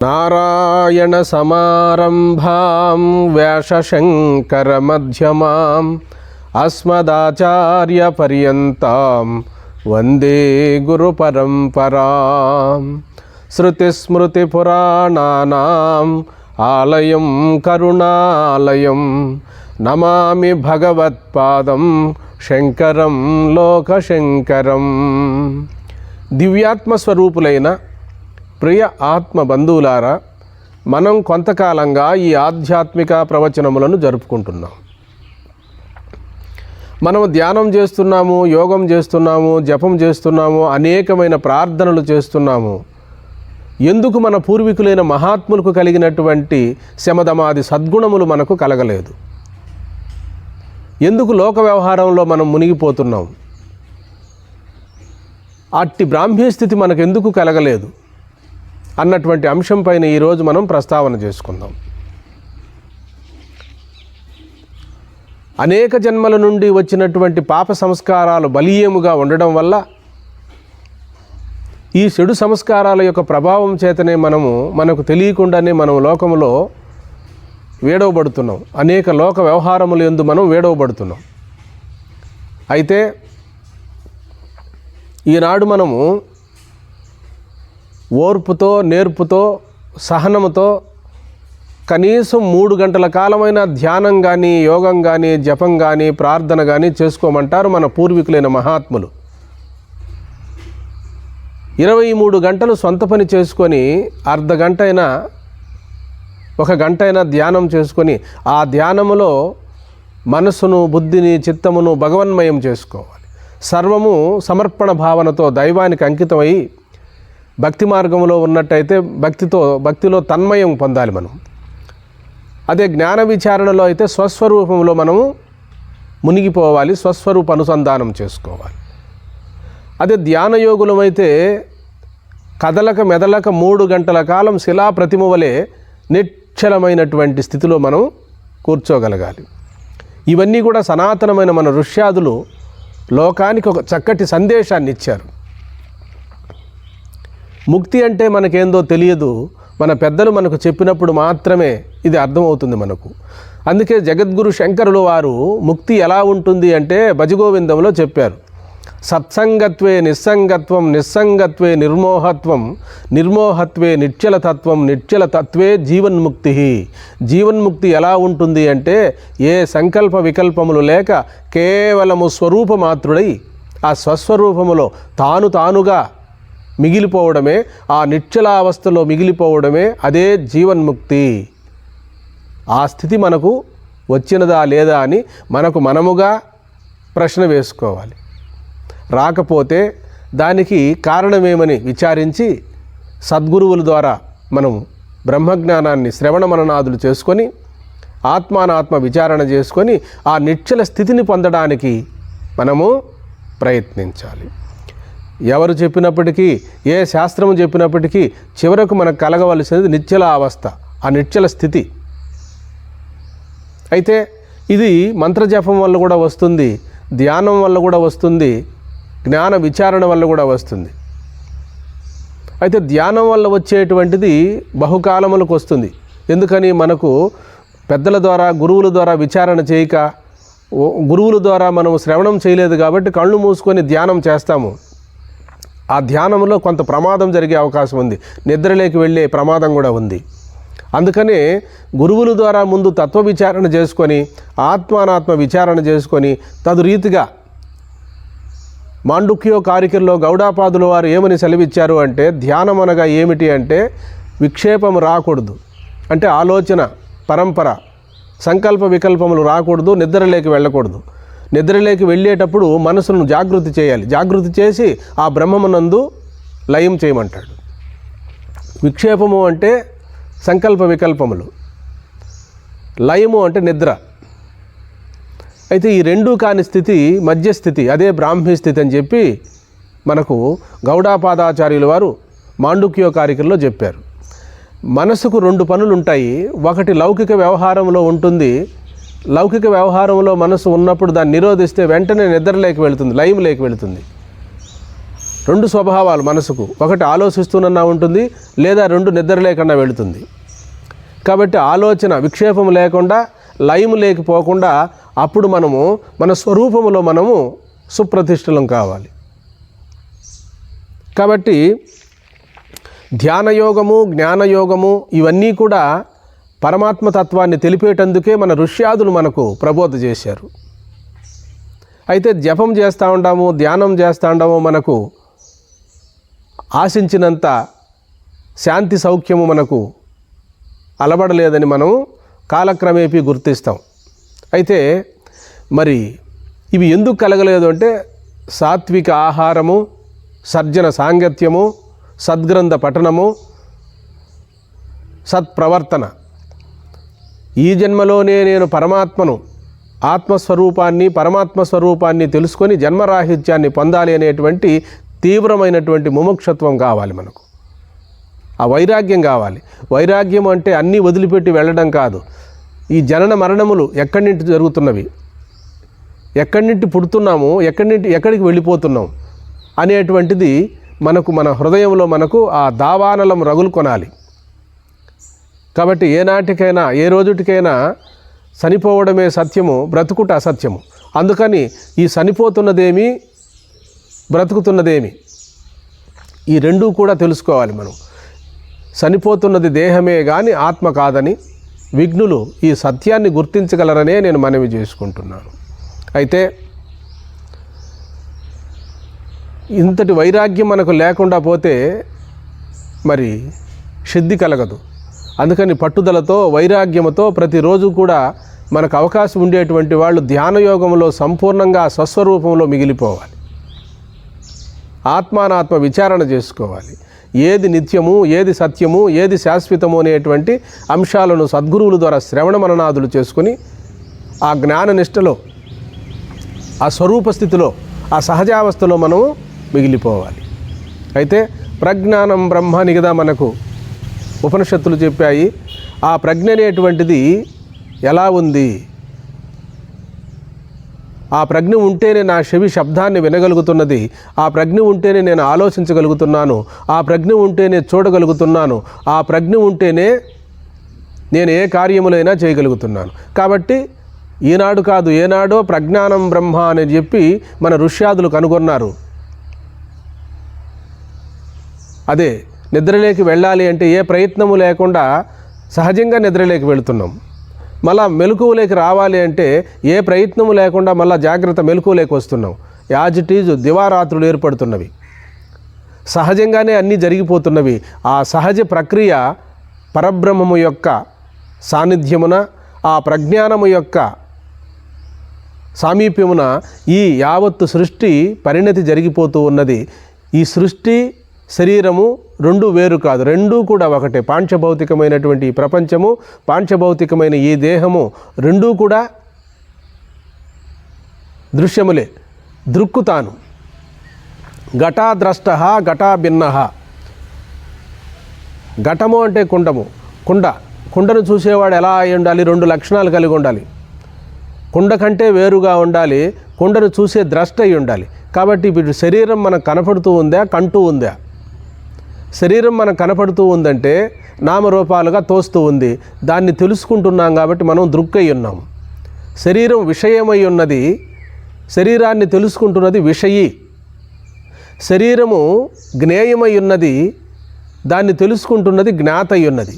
నారాయణ సమారంభాం వ్యాసశంకర మధ్యమాం అస్మదాచార్య పర్యంతాం వందే గురు పరంపరాం. శృతిస్మృతి పురాణానాం ఆలయం కరుణాలయం నమామి భగవత్పాదం శంకరం లోకశంకరం. దివ్యాత్మస్వరూపులైన ప్రియ ఆత్మ బంధువులారా, మనం కొంతకాలంగా ఈ ఆధ్యాత్మిక ప్రవచనములను జరుపుకుంటున్నాం. మనం ధ్యానం చేస్తున్నాము, యోగం చేస్తున్నాము, జపం చేస్తున్నాము, అనేకమైన ప్రార్థనలు చేస్తున్నాము. ఎందుకు మన పూర్వీకులైన మహాత్ములకు కలిగినటువంటి శమదమాది సద్గుణములు మనకు కలగలేదు? ఎందుకు లోక వ్యవహారంలో మనం మునిగిపోతున్నాం? అట్టి బ్రాహ్మీ స్థితి మనకు ఎందుకు కలగలేదు అన్నటువంటి అంశం పైన ఈరోజు మనం ప్రస్తావన చేసుకుందాం. అనేక జన్మల నుండి వచ్చినటువంటి పాప సంస్కారాలు బలీయముగా ఉండడం వల్ల ఈ చెడు సంస్కారాల యొక్క ప్రభావం చేతనే మనకు తెలియకుండానే మనం లోకములో వేడవబడుతున్నాం. అనేక లోక వ్యవహారముల యందు మనం వేడవబడుతున్నాం. అయితే ఈనాడు మనము ఓర్పుతో, నేర్పుతో, సహనముతో కనీసం 3 గంటల కాలమైన ధ్యానం కానీ, యోగం కానీ, జపం కానీ, ప్రార్థన కానీ చేసుకోమంటారు మన పూర్వీకులైన మహాత్ములు. 23 గంటలు సొంత పని చేసుకొని అర్ధ గంట అయినా, 1 గంట అయినా ధ్యానం చేసుకొని ఆ ధ్యానములో మనసును, బుద్ధిని, చిత్తమును భగవన్మయం చేసుకోవాలి. సర్వము సమర్పణ భావనతో దైవానికి అంకితమై భక్తి మార్గంలో ఉన్నట్టయితే భక్తిలో తన్మయం పొందాలి మనం. అదే జ్ఞాన విచారణలో అయితే స్వస్వరూపంలో మనము మునిగిపోవాలి, స్వస్వరూప అనుసంధానం చేసుకోవాలి. అదే ధ్యానయోగులమైతే కదలక మెదలక 3 గంటల కాలం శిలా ప్రతిమ వలె నిశ్చలమైనటువంటి స్థితిలో మనం కూర్చోగలగాలి. ఇవన్నీ కూడా సనాతనమైన మన ఋష్యాదులు లోకానికి ఒక చక్కటి సందేశాన్ని ఇచ్చారు. ముక్తి అంటే మనకేందో తెలియదు, మన పెద్దలు మనకు చెప్పినప్పుడు మాత్రమే ఇది అర్థమవుతుంది మనకు. అందుకే జగద్గురు శంకరులు వారు ముక్తి ఎలా ఉంటుంది అంటే భజగోవిందంలో చెప్పారు. సత్సంగత్వే నిస్సంగత్వం, నిస్సంగత్వే నిర్మోహత్వం, నిర్మోహత్వే నిశ్చలతత్వం, నిశ్చలతత్వే జీవన్ముక్తి. జీవన్ముక్తి ఎలా ఉంటుంది అంటే ఏ సంకల్ప వికల్పములు లేక కేవలము స్వరూపమాత్రుడై ఆ స్వస్వరూపములో తానుగా మిగిలిపోవడమే, ఆ నిశ్చలావస్థలో మిగిలిపోవడమే అదే జీవన్ముక్తి. ఆ స్థితి మనకు వచ్చినదా లేదా అని మనముగా ప్రశ్న వేసుకోవాలి. రాకపోతే దానికి కారణమేమని విచారించి సద్గురువుల ద్వారా మనము బ్రహ్మజ్ఞానాన్ని శ్రవణ మననాదులు చేసుకొని ఆత్మానాత్మ విచారణ చేసుకొని ఆ నిశ్చల స్థితిని పొందడానికి మనము ప్రయత్నించాలి. ఎవరు చెప్పినప్పటికీ, ఏ శాస్త్రము చెప్పినప్పటికీ చివరకు మనకు కలగవలసినది నిశ్చల అవస్థ, ఆ నిశ్చల స్థితి. అయితే ఇది మంత్రజపం వల్ల కూడా వస్తుంది, ధ్యానం వల్ల కూడా వస్తుంది, జ్ఞాన విచారణ వల్ల కూడా వస్తుంది. అయితే ధ్యానం వల్ల వచ్చేటువంటిది బహుకాలములకు వస్తుంది. ఎందుకని? మనకు పెద్దల ద్వారా, గురువుల ద్వారా విచారణ చేయక, గురువుల ద్వారా మనం శ్రవణం చేయలేదు కాబట్టి కళ్ళు మూసుకొని ధ్యానం చేస్తాము. ఆ ధ్యానంలో కొంత ప్రమాదం జరిగే అవకాశం ఉంది, నిద్రలోకి వెళ్ళే ప్రమాదం కూడా ఉంది. అందుకనే గురువుల ద్వారా ముందు తత్వ విచారణ చేసుకొని ఆత్మానాత్మ విచారణ చేసుకొని తదురీతిగా మాండుక్యో కారికల్లో గౌడాపాదుల వారు ఏమని సెలవిచ్చారు అంటే, ధ్యానం అనగా ఏమిటి అంటే విక్షేపం రాకూడదు, అంటే ఆలోచన పరంపర, సంకల్ప వికల్పములు రాకూడదు, నిద్రలోకి వెళ్ళకూడదు. నిద్రలోకి వెళ్ళేటప్పుడు మనసును జాగృతి చేయాలి, జాగృతి చేసి ఆ బ్రహ్మమునందు లయం చేయమంటాడు. విక్షేపము అంటే సంకల్ప వికల్పములు, లయము అంటే నిద్ర. అయితే ఈ రెండూ కాని స్థితి మధ్యస్థితి, అదే బ్రాహ్మీ స్థితి అని చెప్పి మనకు గౌడాపాదాచార్యుల వారు మాండుక్యో కారికల్లో చెప్పారు. మనసుకు 2 పనులు ఉంటాయి. ఒకటి లౌకిక వ్యవహారంలో ఉంటుంది. లౌకిక వ్యవహారంలో మనసు ఉన్నప్పుడు దాన్ని నిరోధిస్తే వెంటనే నిద్రలోకి వెళుతుంది, లయంలోకి వెళుతుంది. రెండు స్వభావాలు మనసుకు, ఒకటి ఆలోచిస్తూనన్నా ఉంటుంది, లేదా రెండు నిద్ర లేకుండా వెళుతుంది. కాబట్టి ఆలోచన విక్షేపం లేకుండా, లయము లేకపోకుండా అప్పుడు మనము మన స్వరూపములో మనము సుప్రతిష్ఠలం కావాలి. కాబట్టి ధ్యానయోగము, జ్ఞానయోగము ఇవన్నీ కూడా పరమాత్మతత్వాన్ని తెలిపేటందుకే మన ఋష్యాదులు మనకు ప్రబోధ చేశారు. అయితే జపం చేస్తూ ఉంటాము, ధ్యానం చేస్తూ ఉంటాము, మనకు ఆశించినంత శాంతి సౌఖ్యము మనకు అలబడలేదని మనం కాలక్రమేపీ గుర్తిస్తాం. అయితే మరి ఇవి ఎందుకు కలగలేదు అంటే సాత్విక ఆహారము, సజ్జన సాంగత్యము, సద్గ్రంథ పఠనము, సత్ప్రవర్తన. ఈ జన్మలోనే నేను పరమాత్మను, ఆత్మస్వరూపాన్ని, పరమాత్మ స్వరూపాన్ని తెలుసుకొని జన్మరాహిత్యాన్ని పొందాలి అనేటువంటి తీవ్రమైనటువంటి ముముక్షత్వం కావాలి మనకు. ఆ వైరాగ్యం కావాలి. వైరాగ్యం అంటే అన్నీ వదిలిపెట్టి వెళ్ళడం కాదు. ఈ జనన మరణములు ఎక్కడి నుండి జరుగుతున్నవి, ఎక్కడి నుండి పుడుతున్నాము, ఎక్కడికి వెళ్ళిపోతున్నాం అనేటువంటిది మనకు మన హృదయంలో మనకు ఆ దావానలం రగులు కొనాలి. కాబట్టి ఏనాటికైనా, ఏ రోజుటికైనా చనిపోవడమే సత్యము, బ్రతుకుట అసత్యము. అందుకని ఈ చనిపోతున్నదేమి, బ్రతుకుతున్నదేమి, ఈ రెండూ కూడా తెలుసుకోవాలి మనం. చనిపోతున్నది దేహమే కానీ ఆత్మ కాదని విఘ్నులు ఈ సత్యాన్ని గుర్తించగలరనే నేను మనవి చేసుకుంటున్నాను. అయితే ఇంతటి వైరాగ్యం మనకు లేకుండా పోతే మరి సిద్ధి కలగదు. అందుకని పట్టుదలతో, వైరాగ్యముతో ప్రతిరోజు కూడా మనకు అవకాశం ఉండేటువంటి వాళ్ళు ధ్యానయోగంలో సంపూర్ణంగా స్వస్వరూపంలో మిగిలిపోవాలి. ఆత్మానాత్మ విచారణ చేసుకోవాలి. ఏది నిత్యము, ఏది సత్యము, ఏది శాశ్వతము అనేటువంటి అంశాలను సద్గురువుల ద్వారా శ్రవణ మననాదులు చేసుకుని ఆ జ్ఞాన నిష్టలో, ఆ స్వరూప స్థితిలో, ఆ సహజావస్థలో మనము మిగిలిపోవాలి. అయితే ప్రజ్ఞానం బ్రహ్మ అని కదా మనకు ఉపనిషత్తులు చెప్పాయి. ఆ ప్రజ్ఞ అనేటువంటిది ఎలా ఉంది? ఆ ప్రజ్ఞ ఉంటేనే నా చెవి శబ్దాన్ని వినగలుగుతున్నది, ఆ ప్రజ్ఞ ఉంటేనే నేను ఆలోచించగలుగుతున్నాను, ఆ ప్రజ్ఞ ఉంటేనే చూడగలుగుతున్నాను, ఆ ప్రజ్ఞ ఉంటేనే నేను ఏ కార్యములైనా చేయగలుగుతున్నాను. కాబట్టి ఈనాడు కాదు, ఏనాడో ప్రజ్ఞానం బ్రహ్మ అని చెప్పి మన ఋష్యాదులు కనుగొన్నారు. అదే నిద్రలేకి వెళ్ళాలి అంటే ఏ ప్రయత్నము లేకుండా సహజంగా నిద్రలేకి వెళుతున్నాం. మళ్ళా మెలకువలేకి రావాలి అంటే ఏ ప్రయత్నము లేకుండా మళ్ళా జాగ్రత్త మెలకువలేకి వస్తున్నాం. యాజ్ ఇట్ ఈజ్ దివారాత్రులు ఏర్పడుతున్నవి, సహజంగానే అన్నీ జరిగిపోతున్నవి. ఆ సహజ ప్రక్రియ పరబ్రహ్మము యొక్క సాన్నిధ్యమున, ఆ ప్రజ్ఞానము యొక్క సామీప్యమున ఈ యావత్తు సృష్టి పరిణతి జరిగిపోతూ ఉన్నది. ఈ సృష్టి, శరీరము రెండు వేరు కాదు, రెండూ కూడా ఒకటే. పాంచభౌతికమైనటువంటి ఈ ప్రపంచము, పాంచభౌతికమైన ఈ దేహము రెండూ కూడా దృశ్యములే. దృక్కుతాను ఘటాద్రష్ట ఘటాభిన్న. ఘటము అంటే కుండము. కుండను చూసేవాడు ఎలా అయి ఉండాలి? రెండు లక్షణాలు కలిగి ఉండాలి. కుండ కంటే వేరుగా ఉండాలి, కుండను చూసే ద్రష్ట అయి ఉండాలి. కాబట్టి ఇప్పుడు శరీరం మనకు కనపడుతూ ఉందా, కంటూ ఉందా? శరీరం మనకు కనపడుతూ ఉందంటే నామరూపాలుగా తోస్తూ ఉంది, దాన్ని తెలుసుకుంటున్నాం కాబట్టి మనం దృక్కై ఉన్నాం. శరీరం విషయమై ఉన్నది, శరీరాన్ని తెలుసుకుంటున్నది విషయి. శరీరము జ్ఞేయమై ఉన్నది, దాన్ని తెలుసుకుంటున్నది జ్ఞాతై ఉన్నది.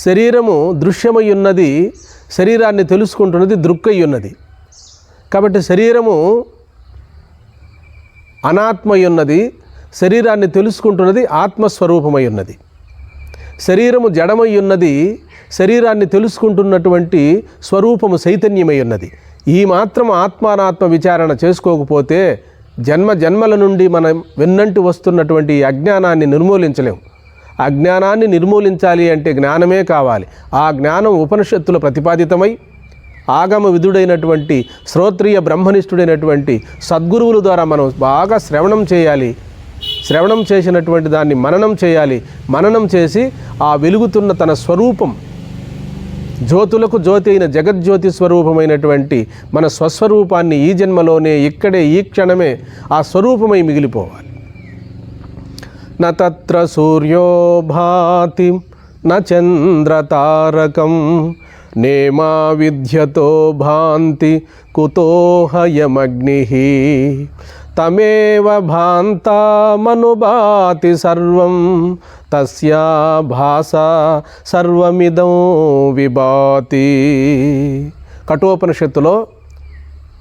శరీరము దృశ్యమై ఉన్నది, శరీరాన్ని తెలుసుకుంటున్నది దృక్కై ఉన్నది. కాబట్టి శరీరము అనాత్మై ఉన్నది, శరీరాన్ని తెలుసుకుంటున్నది ఆత్మస్వరూపమై ఉన్నది. శరీరము జడమై ఉన్నది, శరీరాన్ని తెలుసుకుంటున్నటువంటి స్వరూపము చైతన్యమై ఉన్నది. ఈ మాత్రం ఆత్మానాత్మ విచారణ చేసుకోకపోతే జన్మల నుండి మనం వెన్నంటి వస్తున్నటువంటి అజ్ఞానాన్ని నిర్మూలించలేము. అజ్ఞానాన్ని నిర్మూలించాలి అంటే జ్ఞానమే కావాలి. ఆ జ్ఞానం ఉపనిషత్తుల ప్రతిపాదితమై ఆగమ విధుడైనటువంటి శ్రోత్రియ బ్రహ్మనిష్ఠుడైనటువంటి సద్గురువుల ద్వారా మనం బాగా శ్రవణం చేయాలి. శ్రవణం చేసినటువంటి దాన్ని మననం చేయాలి. మననం చేసి ఆ వెలుగుతున్న తన స్వరూపం, జ్యోతులకు జ్యోతి అయిన జగజ్యోతి స్వరూపమైనటువంటి మన స్వస్వరూపాన్ని ఈ జన్మలోనే, ఇక్కడే, ఈ క్షణమే ఆ స్వరూపమై మిగిలిపోవాలి. న తత్ర సూర్యో భాతి న చంద్రతారకం నేమా విద్యతో భాంతి కుతోహయమగ్నిః తమేవ భాంతామనుభాతి సర్వం తస్యా భాసా సర్వమిదం విభాతి. కఠోపనిషత్తులో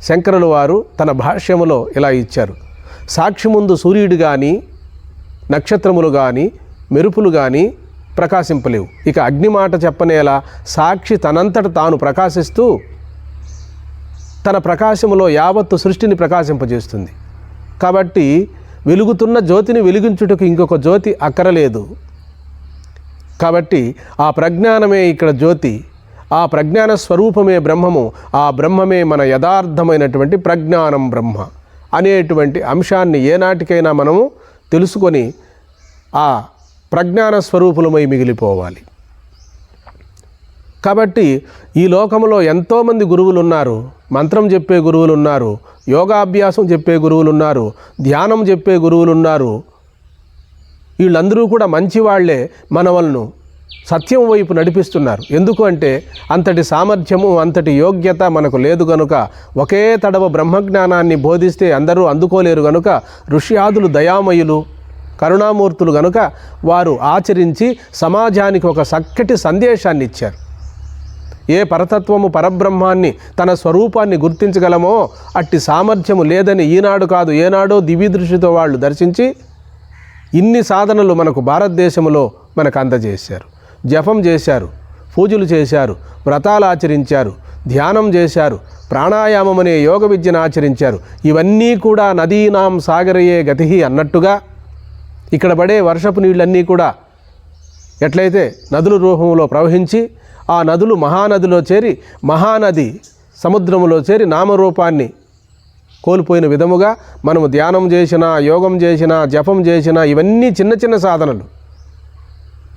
శంకరుల వారు తన భాష్యములో ఇలా ఇచ్చారు. సాక్షి ముందు సూర్యుడు కానీ, నక్షత్రములు కానీ, మెరుపులు కానీ ప్రకాశింపలేవు. ఇక అగ్ని మాట చెప్పనేలా సాక్షి తనంతట తాను ప్రకాశిస్తూ తన ప్రకాశములో యావత్తు సృష్టిని ప్రకాశింపజేస్తుంది. కాబట్టి వెలుగుతున్న జ్యోతిని వెలిగించుటకు ఇంకొక జ్యోతి అక్కరలేదు. కాబట్టి ఆ ప్రజ్ఞానమే ఇక్కడ జ్యోతి, ఆ ప్రజ్ఞాన స్వరూపమే బ్రహ్మము, ఆ బ్రహ్మమే మన యథార్థమైనటువంటి ప్రజ్ఞానం బ్రహ్మ అనేటువంటి అంశాన్ని ఏనాటికైనా మనము తెలుసుకొని ఆ ప్రజ్ఞాన స్వరూపులమై మిగిలిపోవాలి. కాబట్టి ఈ లోకంలో ఎంతోమంది గురువులు ఉన్నారు. మంత్రం చెప్పే గురువులు ఉన్నారు, యోగాభ్యాసం చెప్పే గురువులు ఉన్నారు, ధ్యానం చెప్పే గురువులు ఉన్నారు. వీళ్ళందరూ కూడా మంచివాళ్లే మనవలను సత్యం వైపు నడిపిస్తున్నారు. ఎందుకు అంటే అంతటి సామర్థ్యము, అంతటి యోగ్యత మనకు లేదు గనుక, ఒకే తడవ బ్రహ్మజ్ఞానాన్ని బోధిస్తే అందరూ అందుకోలేరు గనుక ఋష్యాదులు దయామయులు, కరుణామూర్తులు గనుక వారు ఆచరించి సమాజానికి ఒక చక్కటి సందేశాన్ని ఇచ్చారు. ఏ పరతత్వము పరబ్రహ్మాన్ని తన స్వరూపాన్ని గుర్తించగలమో అట్టి సామర్థ్యము లేదని ఈనాడు కాదు ఏనాడో దివ్య దృష్టితో వాళ్ళు దర్శించి ఇన్ని సాధనలు మనకు భారతదేశంలో మనకు అందజేశారు. జపం చేశారు, పూజలు చేశారు, వ్రతాలు ఆచరించారు, ధ్యానం చేశారు, ప్రాణాయామం అనే యోగ విద్యను ఆచరించారు. ఇవన్నీ కూడా నదీనాం సాగరయే గతి అన్నట్టుగా ఇక్కడ పడే వర్షపు నీళ్ళన్నీ కూడా ఎట్లయితే నదుల రూపంలో ప్రవహించి ఆ నదులు మహానదిలో చేరి మహానది సముద్రములో చేరి నామరూపాన్ని కోల్పోయిన విధముగా మనము ధ్యానం చేసినా, యోగం చేసినా, జపం చేసినా ఇవన్నీ చిన్న చిన్న సాధనలు.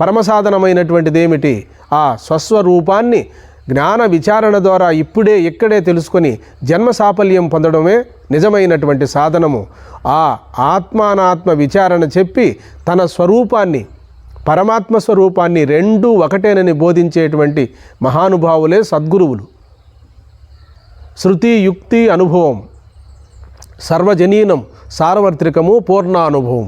పరమసాధనమైనటువంటిది ఏమిటి? ఆ స్వస్వరూపాన్ని జ్ఞాన విచారణ ద్వారా ఇప్పుడే ఇక్కడే తెలుసుకొని జన్మ సాఫల్యం పొందడమే నిజమైనటువంటి సాధనము. ఆ ఆత్మానాత్మ విచారణ చెప్పి తన స్వరూపాన్ని, పరమాత్మ స్వరూపాన్ని రెండూ ఒకటేనని బోధించేటువంటి మహానుభావులే సద్గురువులు. శృతి యుక్తి అనుభవం సర్వజనీనం సార్వత్రికము పూర్ణానుభవం.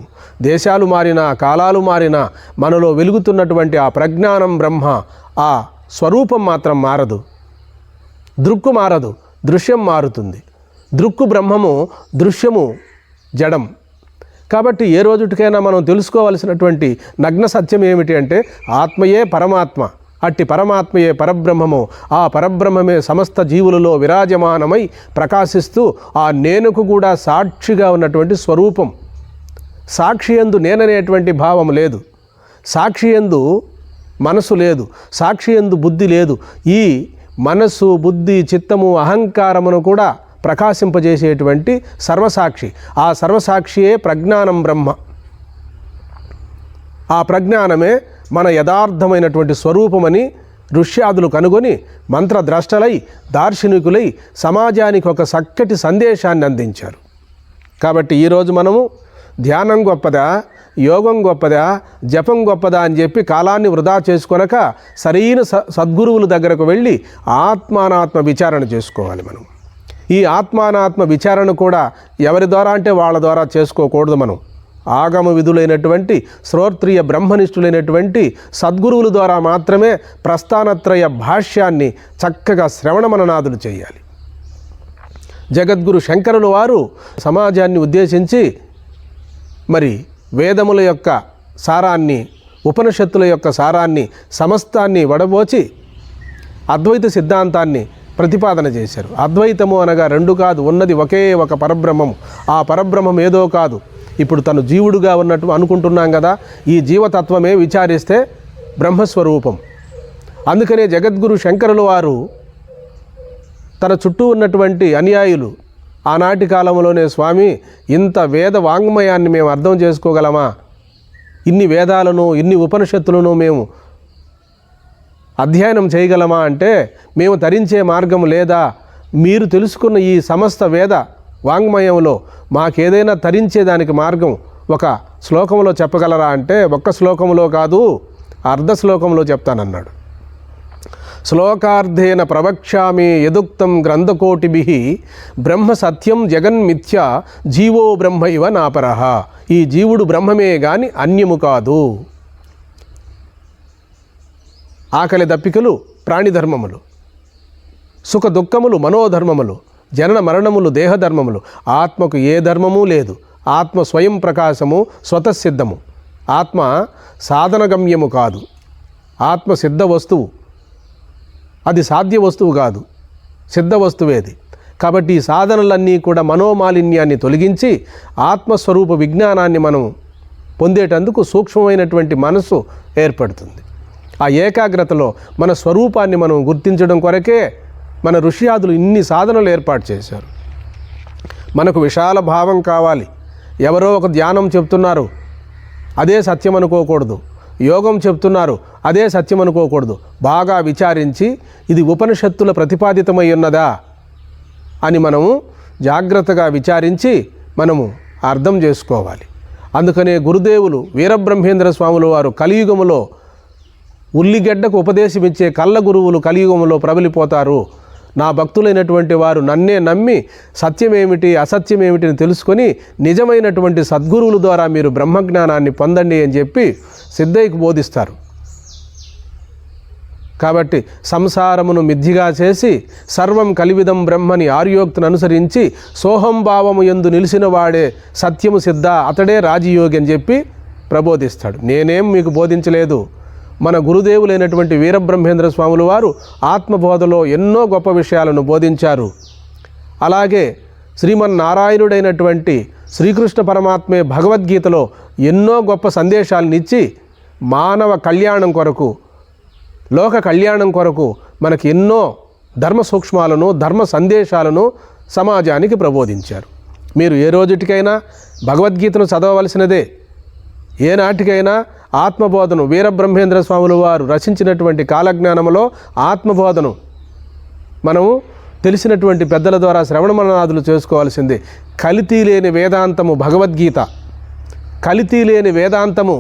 దేశాలు మారినా, కాలాలు మారినా మనలో వెలుగుతున్నటువంటి ఆ ప్రజ్ఞానం బ్రహ్మ, ఆ స్వరూపం మాత్రం మారదు. దృక్కు మారదు, దృశ్యం మారుతుంది. దృక్కు బ్రహ్మము, దృశ్యము జడం. కాబట్టి ఏ రోజుటికైనా మనం తెలుసుకోవలసినటువంటి నగ్న సత్యం ఏమిటి అంటే ఆత్మయే పరమాత్మ, అట్టి పరమాత్మయే పరబ్రహ్మము, ఆ పరబ్రహ్మమే సమస్త జీవులలో విరాజమానమై ప్రకాశిస్తూ ఆ నేనుకు కూడా సాక్షిగా ఉన్నటువంటి స్వరూపం. సాక్షి యందు నేననేటువంటి భావం లేదు, సాక్షి యందు మనసు లేదు, సాక్షి యందు బుద్ధి లేదు. ఈ మనస్సు, బుద్ధి, చిత్తము, అహంకారమును కూడా ప్రకాశింపజేసేటువంటి సర్వసాక్షి, ఆ సర్వసాక్షియే ప్రజ్ఞానం బ్రహ్మ. ఆ ప్రజ్ఞానమే మన యథార్థమైనటువంటి స్వరూపమని ఋష్యాదులు కనుగొని మంత్రద్రష్టలై, దార్శనికులై సమాజానికి ఒక చక్కటి సందేశాన్ని అందించారు. కాబట్టి ఈరోజు మనము ధ్యానం గొప్పదా, యోగం గొప్పదా, జపం గొప్పదా అని చెప్పి కాలాన్ని వృధా చేసుకొనక సరైన సద్గురువుల దగ్గరకు వెళ్ళి ఆత్మానాత్మ విచారణ చేసుకోవాలి. మనం ఈ ఆత్మానాత్మ విచారణ కూడా ఎవరి ద్వారా అంటే వాళ్ళ ద్వారా చేసుకోకూడదు. మనం ఆగమ విధులైనటువంటి శ్రోత్రియ బ్రహ్మనిష్ఠులైనటువంటి సద్గురువుల ద్వారా మాత్రమే ప్రస్థానత్రయ భాష్యాన్ని చక్కగా శ్రవణ మననాదులు చేయాలి. జగద్గురు శంకరుల వారు సమాజాన్ని ఉద్దేశించి మరి వేదముల యొక్క సారాన్ని, ఉపనిషత్తుల యొక్క సారాన్ని సమస్తాన్ని వడబోచి అద్వైత సిద్ధాంతాన్ని ప్రతిపాదన చేశారు. అద్వైతము అనగా రెండు కాదు, ఉన్నది ఒకే ఒక పరబ్రహ్మము. ఆ పరబ్రహ్మం ఏదో కాదు, ఇప్పుడు తను జీవుడుగా ఉన్నట్టు అనుకుంటున్నాం కదా, ఈ జీవతత్వమే విచారిస్తే బ్రహ్మస్వరూపం. అందుకనే జగద్గురు శంకరుల వారు తన చుట్టూ ఉన్నటువంటి అనుయాయులు ఆనాటి కాలంలోనే, స్వామి ఇంత వేద వాంగ్మయాన్ని మేము అర్థం చేసుకోగలమా, ఇన్ని వేదాలను, ఇన్ని ఉపనిషత్తులను మేము అధ్యయనం చేయగలమా అంటే, మేము తరించే మార్గం లేదా, మీరు తెలుసుకున్న ఈ సమస్త వేద వాంగ్మయంలో మాకేదైనా తరించేదానికి మార్గం, ఒక శ్లోకంలో చెప్పగలరా అంటే ఒక్క శ్లోకంలో కాదు, అర్ధ శ్లోకంలో చెప్తానన్నాడు. శ్లోకార్థేన ప్రవక్ష్యామి యదుక్తం గ్రంథకోటిభిః బ్రహ్మ సత్యం జగన్మిథ్య జీవో బ్రహ్మ ఇవ నాపరః. ఈ జీవుడు బ్రహ్మమే గాని అన్యము కాదు. ఆకలి దప్పికలు ప్రాణిధర్మములు, సుఖ దుఃఖములు మనోధర్మములు, జనన మరణములు దేహధర్మములు. ఆత్మకు ఏ ధర్మము లేదు. ఆత్మ స్వయం ప్రకాశము, స్వతసిద్ధము. ఆత్మ సాధనగమ్యము కాదు. ఆత్మ సిద్ధ వస్తువు, అది సాధ్య వస్తువు కాదు, సిద్ధ వస్తువేది. కాబట్టి ఈ సాధనలన్నీ కూడా మనోమాలిన్యాన్ని తొలగించి ఆత్మస్వరూప విజ్ఞానాన్ని మనం పొందేటందుకు సూక్ష్మమైనటువంటి మనస్సు ఏర్పడుతుంది. ఆ ఏకాగ్రతలో మన స్వరూపాన్ని మనం గుర్తించడం కొరకే మన ఋషియాదులు ఇన్ని సాధనలు ఏర్పాటు చేశారు. మనకు విశాల భావం కావాలి. ఎవరో ఒక ధ్యానం చెప్తున్నారు, అదే సత్యం అనుకోకూడదు. యోగం చెప్తున్నారు, అదే సత్యం అనుకోకూడదు. బాగా విచారించి ఇది ఉపనిషత్తుల ప్రతిపాదితమై ఉన్నదా అని మనము జాగ్రత్తగా విచారించి మనము అర్థం చేసుకోవాలి. అందుకనే గురుదేవులు వీరబ్రహ్మేంద్ర స్వాములు వారు కలియుగములో ఉల్లిగడ్డకు ఉపదేశమిచ్చే కళ్ళ గురువులు కలియుగములో ప్రబలిపోతారు. నా భక్తులైనటువంటి వారు నన్నే నమ్మి సత్యమేమిటి అసత్యమేమిటిని తెలుసుకొని నిజమైనటువంటి సద్గురువుల ద్వారా మీరు బ్రహ్మజ్ఞానాన్ని పొందండి అని చెప్పి సిద్ధయ్యకు బోధిస్తారు. కాబట్టి సంసారమును మిథ్యగా చేసి సర్వం కలివిదం బ్రహ్మని ఆర్యోక్తిని అనుసరించి సోహంభావము యందు నిలిచిన వాడే సత్యము సిద్ధ, అతడే రాజయోగి అని చెప్పి ప్రబోధిస్తాడు. నేనేం మీకు బోధించలేదు. మన గురుదేవులైనటువంటి వీరబ్రహ్మేంద్ర స్వాములు వారు ఆత్మబోధలో ఎన్నో గొప్ప విషయాలను బోధించారు. అలాగే శ్రీమన్నారాయణుడైనటువంటి శ్రీకృష్ణ పరమాత్మే భగవద్గీతలో ఎన్నో గొప్ప సందేశాలను ఇచ్చి మానవ కళ్యాణం కొరకు, లోక కళ్యాణం కొరకు మనకి ఎన్నో ధర్మ సూక్ష్మాలను, ధర్మ సందేశాలను సమాజానికి ప్రబోధించారు. మీరు ఏ రోజుటికైనా భగవద్గీతను చదవవలసినదే. ఏనాటికైనా ఆత్మబోధను వీరబ్రహ్మేంద్ర స్వాములు వారు రచించినటువంటి కాలజ్ఞానంలో ఆత్మబోధను మనము తెలిసినటువంటి పెద్దల ద్వారా శ్రవణ మననాదులు చేసుకోవాల్సిందే. కల్తీ లేని వేదాంతము భగవద్గీత, కల్తీ లేని వేదాంతము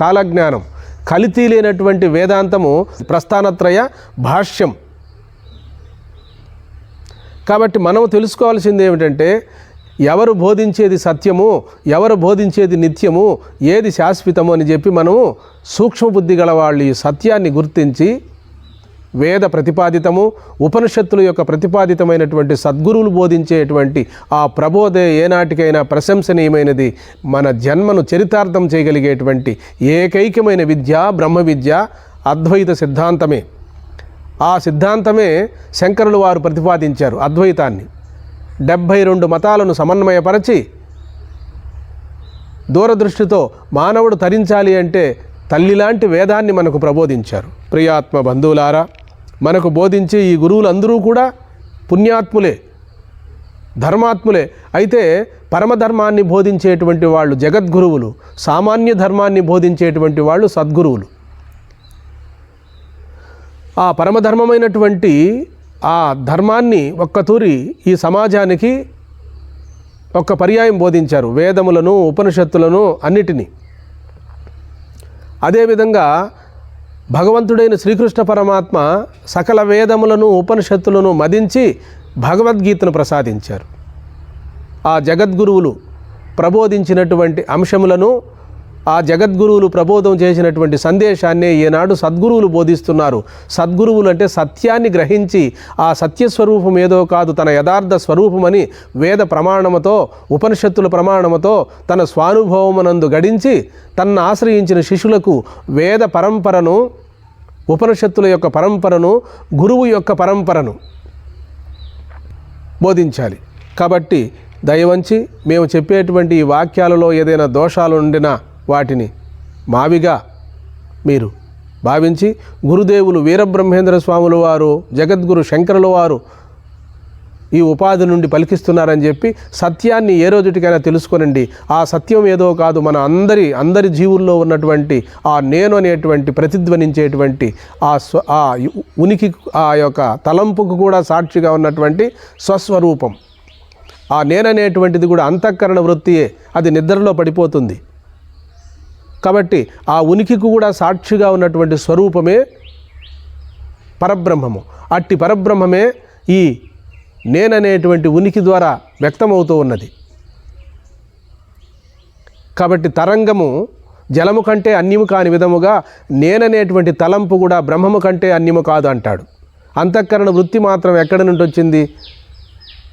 కాలజ్ఞానం, కల్తీ లేనటువంటి వేదాంతము ప్రస్థానత్రయ భాష్యం. కాబట్టి మనం తెలుసుకోవాల్సింది ఏమిటంటే ఎవరు బోధించేది సత్యము, ఎవరు బోధించేది నిత్యము, ఏది శాశ్వతము అని చెప్పి మనము సూక్ష్మబుద్ధి గల వాళ్ళు ఈ సత్యాన్ని గుర్తించి వేద ప్రతిపాదితము, ఉపనిషత్తుల యొక్క ప్రతిపాదితమైనటువంటి సద్గురువులు బోధించేటువంటి ఆ ప్రబోధే ఏనాటికైనా ప్రశంసనీయమైనది. మన జన్మను చరితార్థం చేయగలిగేటువంటి ఏకైకమైన విద్య బ్రహ్మ విద్య, అద్వైత సిద్ధాంతమే. ఆ సిద్ధాంతమే శంకరులు వారు ప్రతిపాదించారు. అద్వైతాన్ని 72 మతాలను సమన్వయపరచి దూరదృష్టితో మానవుడు తరించాలి అంటే తల్లిలాంటి వేదాన్ని మనకు ప్రబోధించారు. ప్రియాత్మ బంధువులారా, మనకు బోధించే ఈ గురువులందరూ కూడా పుణ్యాత్ములే, ధర్మాత్ములే. అయితే పరమధర్మాన్ని బోధించేటువంటి వాళ్ళు జగద్గురువులు, సామాన్య ధర్మాన్ని బోధించేటువంటి వాళ్ళు సద్గురువులు. ఆ పరమధర్మమైనటువంటి ఆ ధర్మాన్ని ఒక్కతూరి ఈ సమాజానికి ఒక్క పర్యాయం బోధించారు, వేదములను ఉపనిషత్తులను అన్నిటినీ. అదేవిధంగా భగవంతుడైన శ్రీకృష్ణ పరమాత్మ సకల వేదములను ఉపనిషత్తులను మదించి భగవద్గీతను ప్రసాదించారు. ఆ జగద్గురువులు ప్రబోధించినటువంటి అంశములను, ఆ జగద్గురువులు ప్రబోధం చేసినటువంటి సందేశాన్నే ఈనాడు సద్గురువులు బోధిస్తున్నారు. సద్గురువులు అంటే సత్యాన్ని గ్రహించి ఆ సత్యస్వరూపం ఏదో కాదు, తన యథార్థ స్వరూపమని వేద ప్రమాణముతో, ఉపనిషత్తుల ప్రమాణముతో తన స్వానుభవమునందు గడించి తన్ను ఆశ్రయించిన శిష్యులకు వేద పరంపరను, ఉపనిషత్తుల యొక్క పరంపరను, గురువు యొక్క పరంపరను బోధించాలి. కాబట్టి దయవంచి మేము చెప్పేటువంటి ఈ వాక్యాలలో ఏదైనా దోషాలు ఉండినా వాటిని మావిగా మీరు భావించి, గురుదేవులు వీరబ్రహ్మేంద్ర స్వాముల వారు, జగద్గురు శంకరుల వారు ఈ ఉపాధి నుండి పలికిస్తున్నారని చెప్పి సత్యాన్ని ఏ రోజుటికైనా తెలుసుకోనండి. ఆ సత్యం ఏదో కాదు, మన అందరి జీవుల్లో ఉన్నటువంటి ఆ నేను అనేటువంటి ప్రతిధ్వనించేటువంటి ఆ ఉనికి, ఆ యొక్క తలంపుకు కూడా సాక్షిగా ఉన్నటువంటి స్వస్వరూపం. ఆ నేననేటువంటిది కూడా అంతఃకరణ వృత్తియే. అది నిద్రలో పడిపోతుంది. కాబట్టి ఆ ఉనికికి కూడా సాక్షిగా ఉన్నటువంటి స్వరూపమే పరబ్రహ్మము. అట్టి పరబ్రహ్మమే ఈ నేననేటువంటి ఉనికి ద్వారా వ్యక్తమవుతూ ఉన్నది. కాబట్టి తరంగము జలము కంటే అన్యము కాని విధముగా నేననేటువంటి తలంపు కూడా బ్రహ్మము కంటే అన్యము కాదు అంటాడు. అంతఃకరణ వృత్తి మాత్రం ఎక్కడి నుండి వచ్చింది?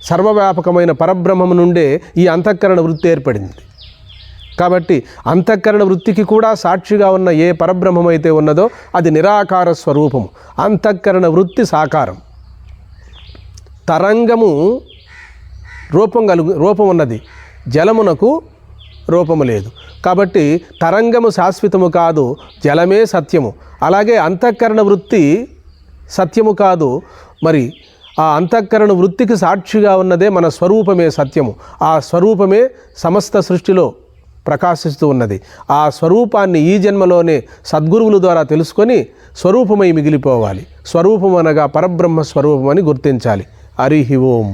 సర్వవ్యాపకమైన పరబ్రహ్మము నుండే ఈ అంతఃకరణ వృత్తి ఏర్పడింది. కాబట్టి అంతఃకరణ వృత్తికి కూడా సాక్షిగా ఉన్న ఏ పరబ్రహ్మమైతే ఉన్నదో అది నిరాకార స్వరూపము. అంతఃకరణ వృత్తి సాకారం. తరంగము రూపం ఉన్నది, జలమునకు రూపము లేదు. కాబట్టి తరంగము శాశ్వతము కాదు, జలమే సత్యము. అలాగే అంతఃకరణ వృత్తి సత్యము కాదు, మరి ఆ అంతఃకరణ వృత్తికి సాక్షిగా ఉన్నదే మన స్వరూపమే సత్యము. ఆ స్వరూపమే సమస్త సృష్టిలో ప్రకాశిస్తూ ఉన్నది. ఆ స్వరూపాన్ని ఈ జన్మలోనే సద్గురువుల ద్వారా తెలుసుకొని స్వరూపమై మిగిలిపోవాలి. స్వరూపం అనగా పరబ్రహ్మ స్వరూపమని గుర్తించాలి. హరి ఓం.